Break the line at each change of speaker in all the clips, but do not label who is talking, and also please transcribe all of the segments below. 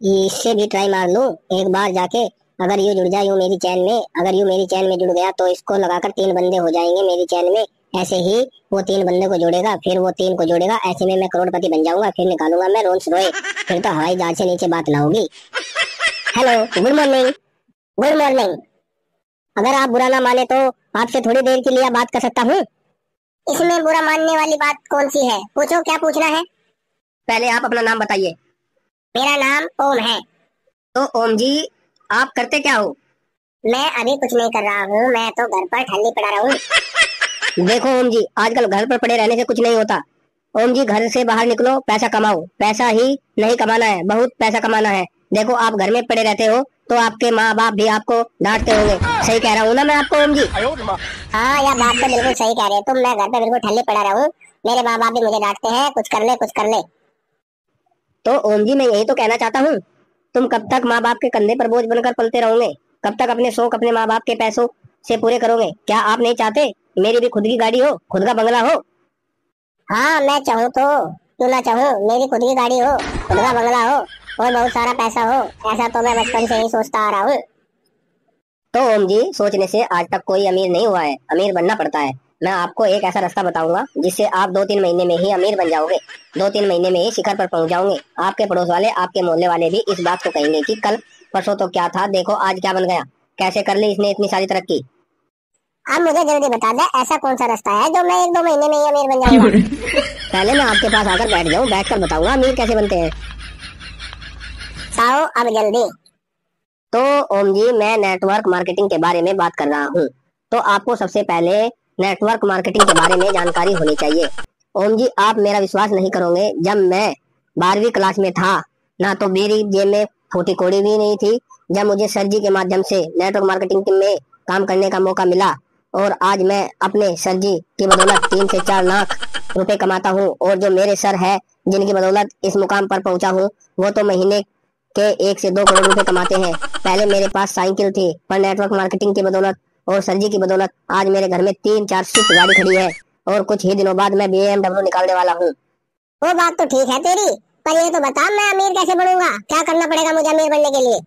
इससे भी ट्राई मार लूं एक बार जाके। अगर ये जुड़ जाए यूं मेरी चैन में, अगर यूं मेरी चैन में जुड़ गया तो इसको लगाकर 3 बंदे हो जाएंगे मेरी चैन में। ऐसे ही वो 3 बंदे को जोड़ेगा, फिर वो 3 को जोड़ेगा, ऐसे में मैं करोड़पति बन जाऊंगा। फिर निकालूंगा मैं रोल्स रॉय। फिर तो हवाई जहाज से नीचे बात ना होगी। Hello, good morning. Good morning. अगर आप बुरा ना माने तो आपसे थोड़ी देर के लिए बात कर सकता हूँ। इसमें बुरा मानने वाली बात कौन सी है? पूछो, क्या पूछना है? पहले आप अपना नाम बताइए। मेरा नाम ओम है। तो ओम जी, आप करते क्या हो? मैं अभी कुछ नहीं कर रहा हूँ, मैं तो घर पर ठल्ली पड़ा रहा हूँ। देखो ओम जी, आजकल घर पर पड़े रहने से कुछ नहीं होता। ओम जी, घर से बाहर निकलो, पैसा कमाओ। पैसा ही नहीं कमाना है, बहुत पैसा कमाना है। देखो आप घर में पड़े रहते हो तो आपके माँ बाप भी आपको डांटते होंगे। सही कह रहा हूँ ना मैं आपको ओम जी? हाँ, यह बात तो बिल्कुल सही कह रहे हो तुम। मैं घर पे बिल्कुल ठल्ली पड़ा रहा हूँ। मेरे माँ बाप भी मुझे डांटते हैं, कुछ कर ले कुछ कर ले। तो ओम जी, मैं यही तो कहना चाहता हूँ, तुम कब तक माँ बाप के कंधे पर बोझ बनकर पलते रहोगे? कब तक अपने शौक अपने माँ बाप के पैसों से पूरे करोगे? क्या आप नहीं चाहते मेरी भी खुद की गाड़ी हो, खुद का बंगला हो? हाँ, मैं चाहूँ तो क्यों ना चाहूँ, मेरी खुद की गाड़ी हो, खुद का बंगला हो और बहुत सारा पैसा हो। ऐसा तो मैं बचपन से ही सोचता आ रहा हूँ। तो ओम जी, सोचने से आज तक कोई अमीर नहीं हुआ है, अमीर बनना पड़ता है। मैं आपको एक ऐसा रास्ता बताऊंगा जिससे आप 2-3 महीने में ही अमीर बन जाओगे। 2-3 महीने में ही शिखर पर पहुंच जाओगे। आपके पड़ोस वाले, आपके मोहल्ले वाले भी इस बात को कहेंगे कि कल परसों तो क्या था, देखो आज क्या बन गया। कैसे कर ली इसने इतनी सारी तरक्की। आप मुझे जल्दी बता दे, ऐसा कौन सा रास्ता है जो मैं 1-2 महीने में ही अमीर बन जाऊंगा? पहले मैं आपके पास आकर बैठ जाऊं, बैठकर बताऊंगा अमीर कैसे बनते हैं। आओ अब जल्दी। तो ओम जी, मैं नेटवर्क मार्केटिंग के बारे में बात कर रहा हूँ। तो आपको सबसे पहले नेटवर्क मार्केटिंग के बारे में जानकारी होनी चाहिए। ओम जी, आप मेरा विश्वास नहीं करोगे, जब मैं 12वीं क्लास में था ना तो मेरी जेब में फूटी कौड़ी भी नहीं थी। जब मुझे सर जी के माध्यम से नेटवर्क मार्केटिंग में काम करने का मौका मिला और आज मैं अपने सर जी की बदौलत 3 से 4 लाख रुपए कमाता हूँ। और जो मेरे सर है जिनकी बदौलत इस मुकाम पर पहुंचा हूँ, वो तो महीने के 1 से 2 करोड़ रुपए कमाते हैं। पहले मेरे पास साइकिल थी, पर नेटवर्क मार्केटिंग की बदौलत और सर जी की बदौलत आज मेरे घर में 3-4 स्विफ्ट गाड़ी खड़ी है और कुछ ही दिनों बाद मैं BMW निकालने वाला हूँ। वो बात तो ठीक है तेरी, पर ये तो बता मैं अमीर कैसे बनूंगा? क्या करना पड़ेगा मुझे अमीर बनने के लिए?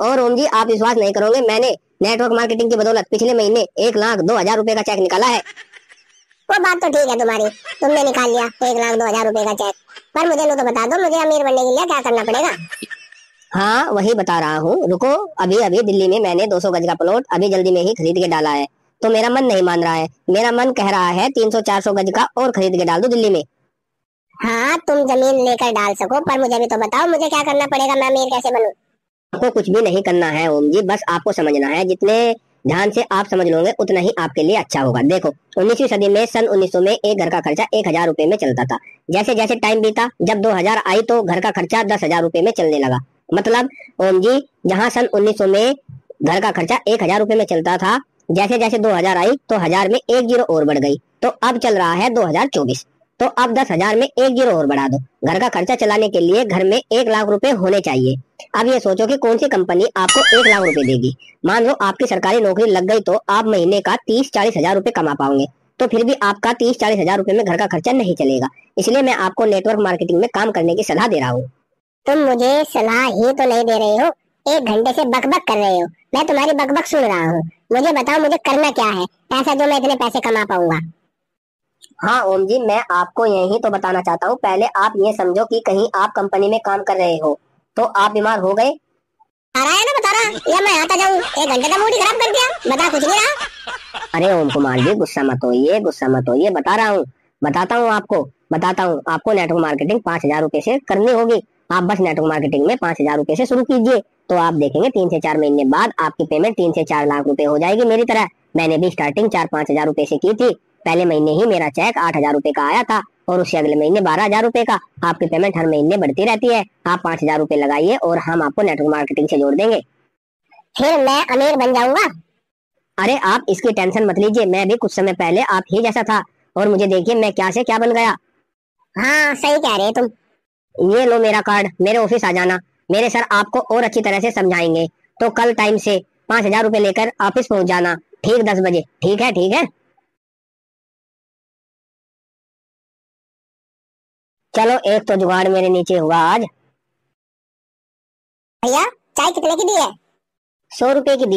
और ओम जी, आप विश्वास नहीं करोगे, मैंने नेटवर्क मार्केटिंग की बदौलत पिछले महीने 1,02,000 रुपए का चेक निकाला है। वो बात तो ठीक है तुम्हारी, तुमने निकाल लिया 1,02,000 रुपए का चेक। पर मुझे तो बता दो, मुझे अमीर बनने के लिए क्या करना पड़ेगा? हाँ, वही बता रहा हूँ, रुको। अभी अभी दिल्ली में मैंने 200 गज का प्लॉट अभी जल्दी में ही खरीद के डाला है। तो मेरा मन नहीं मान रहा है, मेरा मन कह रहा है 300-400 गज का और खरीद के डाल दो दिल्ली में। हाँ, तुम जमीन लेकर डाल सको, पर मुझे भी तो बताओ मुझे क्या करना पड़ेगा, मैं अमीर कैसे बनूं? आपको कुछ भी नहीं करना है ओम जी, बस आपको समझना है। जितने ध्यान से आप समझ लोगे उतना ही आपके लिए अच्छा होगा। देखो, 19वीं सदी में सन 1900 में एक घर का खर्चा 1,000 रुपए में चलता था। जैसे जैसे टाइम बीता, जब 2000 आई तो घर का खर्चा 10,000 रुपए में चलने लगा। मतलब ओम जी, जहाँ सन 1900 में घर का खर्चा 1,000 रुपए में चलता था, जैसे जैसे 2000 आई तो हजार में एक जीरो और बढ़ गई। तो अब चल रहा है 2024। तो अब 10,000 में एक जीरो और बढ़ा दो। घर का खर्चा चलाने के लिए घर में 1 लाख रुपए होने चाहिए। अब ये सोचो कि कौन सी कंपनी आपको 1 लाख रुपए देगी। मान लो आपकी सरकारी नौकरी लग गई तो आप महीने का 30-40 हजार रुपए कमा पाओगे। तो फिर भी आपका 30-40 हजार रुपए में घर का खर्चा नहीं चलेगा। इसलिए मैं आपको नेटवर्क मार्केटिंग में काम करने की सलाह दे रहा हूँ। तुम मुझे सलाह ही तो नहीं दे रहे हो, 1 घंटे से बकबक कर रहे हो। मैं तुम्हारी बकबक सुन रहा हूँ। मुझे बताओ मुझे करना क्या है, ऐसा जो मैं इतने पैसे कमा पाऊंगा। हाँ ओम जी, मैं आपको यही तो बताना चाहता हूँ। पहले आप ये समझो कि कहीं आप कंपनी में काम कर रहे हो तो आप बीमार हो गए। आ रहा है ना, बता रहा या मैं आता जाऊँ? 1 घंटे का मूड ही खराब कर दिया, बता कुछ नहीं रहा। अरे ओम कुमार जी, गुस्सा मत होइए, गुस्सा मत होइए, बता रहा हूँ। बताता हूँ आपको, बताता हूँ आपको। नेटवर्क मार्केटिंग 5,000 रुपए से करनी होगी। आप बस नेटवर्क मार्केटिंग में 5,000 रुपए से शुरू कीजिए, तो आप देखेंगे 3 से 4 महीने बाद आपकी पेमेंट 3 से 4 लाख रुपए हो जाएगी मेरी तरह। मैंने भी स्टार्टिंग 4-5 हजार रुपए से की थी। पहले महीने ही मेरा चेक 8,000 रुपए का आया था और उससे अगले महीने 12,000 रुपए का। आपकी पेमेंट हर महीने बढ़ती रहती है। आप 5,000 रुपए लगाइए और हम आपको नेटवर्क मार्केटिंग से जोड़ देंगे। फिर मैं अमीर बन जाऊंगा? अरे आप इसकी टेंशन मत लीजिए, मैं भी कुछ समय पहले आप ही जैसा था और मुझे देखिए मैं क्या से क्या बन गया। हाँ, सही कह रहे तुम। ये लो मेरा कार्ड, मेरे ऑफिस आ जाना। मेरे सर आपको और अच्छी तरह से समझाएंगे। तो कल टाइम से 5,000 रुपए लेकर ऑफिस पहुंच जाना, ठीक 10 बजे। ठीक है, ठीक है। चलो, एक तो जुगाड़ मेरे नीचे हुआ आज।
भैया चाय कितने की दी है?
100 रुपए की दी है।